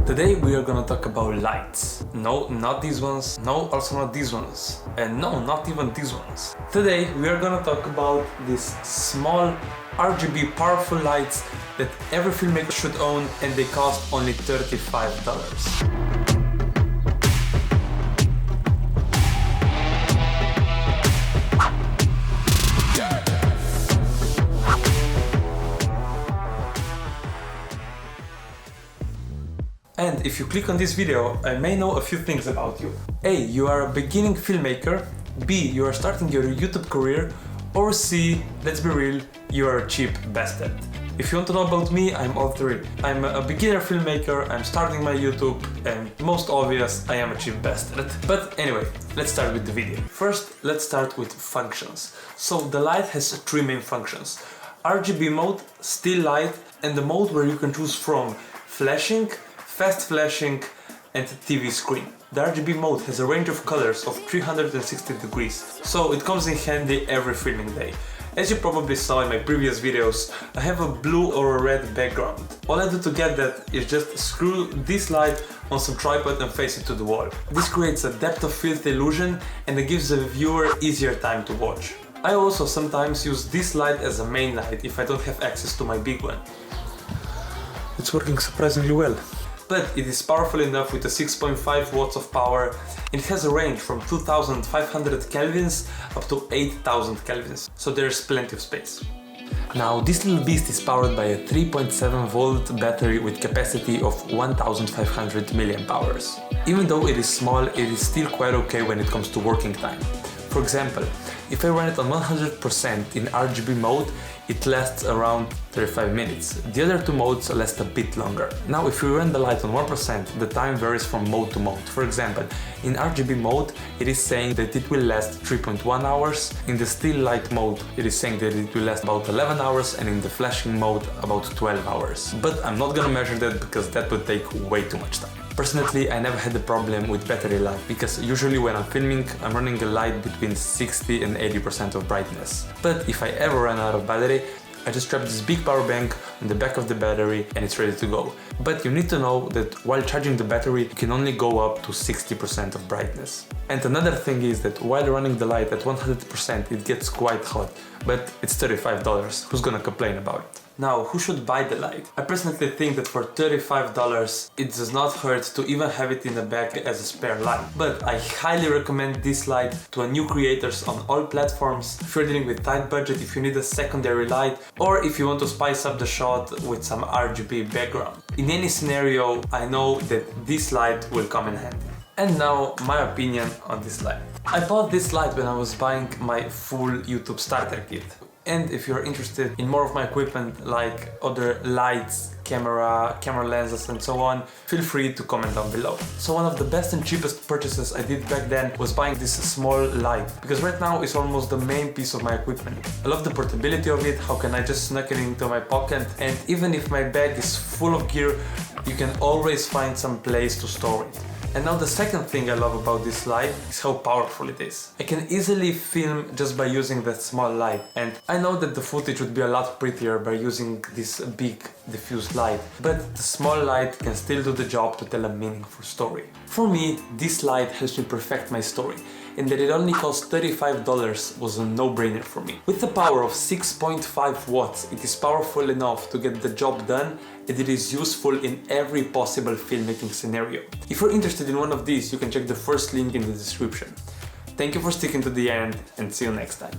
Today we are gonna talk about lights. No, not these ones. No, also not these ones. And no, not even these ones. Today we are gonna talk about these small RGB powerful lights that every filmmaker should own, and they cost only $35. And if you click on this video, I may know a few things about you. A. You are a beginning filmmaker. B. You are starting your YouTube career. Or C. Let's be real, you are a cheap bastard. If you want to know about me, I'm all three. I'm a beginner filmmaker, I'm starting my YouTube, and most obvious, I am a cheap bastard. But anyway, let's start with the video. First, let's start with functions. So the light has three main functions: RGB mode, still light, and the mode where you can choose from flashing, fast flashing, and TV screen. The RGB mode has a range of colors of 360 degrees, so it comes in handy every filming day. As you probably saw in my previous videos, I have a blue or a red background. All I do to get that is just screw this light on some tripod and face it to the wall. This creates a depth of field illusion and it gives the viewer easier time to watch. I also sometimes use this light as a main light if I don't have access to my big one. It's working surprisingly well. But it is powerful enough with a 6.5 watts of power. It has a range from 2500 kelvins up to 8000 kelvins, so there's plenty of space. Now this little beast is powered by a 3.7 volt battery with capacity of 1500 milliamp hours. Even though it is small, it is still quite okay when it comes to working time. For example, if I run it on 100% in RGB mode, it lasts around 35 minutes. The other two modes last a bit longer. Now, if you run the light on 1%, the time varies from mode to mode. For example, in RGB mode, it is saying that it will last 3.1 hours. In the still light mode, it is saying that it will last about 11 hours, and in the flashing mode, about 12 hours. But I'm not gonna measure that because that would take way too much time. Personally, I never had a problem with battery life because usually when I'm filming, I'm running a light between 60 and 80% of brightness. But if I ever run out of battery, I just strap this big power bank on the back of the battery and it's ready to go. But you need to know that while charging the battery, you can only go up to 60% of brightness. And another thing is that while running the light at 100%, it gets quite hot, but it's $35. Who's gonna complain about it? Now, who should buy the light? I personally think that for $35, it does not hurt to even have it in the bag as a spare light. But I highly recommend this light to new creators on all platforms. If you're dealing with tight budget, if you need a secondary light, or if you want to spice up the shot with some RGB background. In any scenario, I know that this light will come in handy. And now, my opinion on this light. I bought this light when I was buying my full YouTube starter kit. And if you're interested in more of my equipment, like other lights, camera lenses and so on, feel free to comment down below. So one of the best and cheapest purchases I did back then was buying this small light, because right now it's almost the main piece of my equipment. I love the portability of it, how can I just snuck it into my pocket, and even if my bag is full of gear, you can always find some place to store it. And now the second thing I love about this light is how powerful it is. I can easily film just by using that small light, and I know that the footage would be a lot prettier by using this big diffused light, but the small light can still do the job to tell a meaningful story. For me, this light helps me perfect my story, and that it only cost $35 was a no-brainer for me. With the power of 6.5 watts, it is powerful enough to get the job done, and it is useful in every possible filmmaking scenario. If you're interested in one of these, you can check the first link in the description. Thank you for sticking to the end, and see you next time.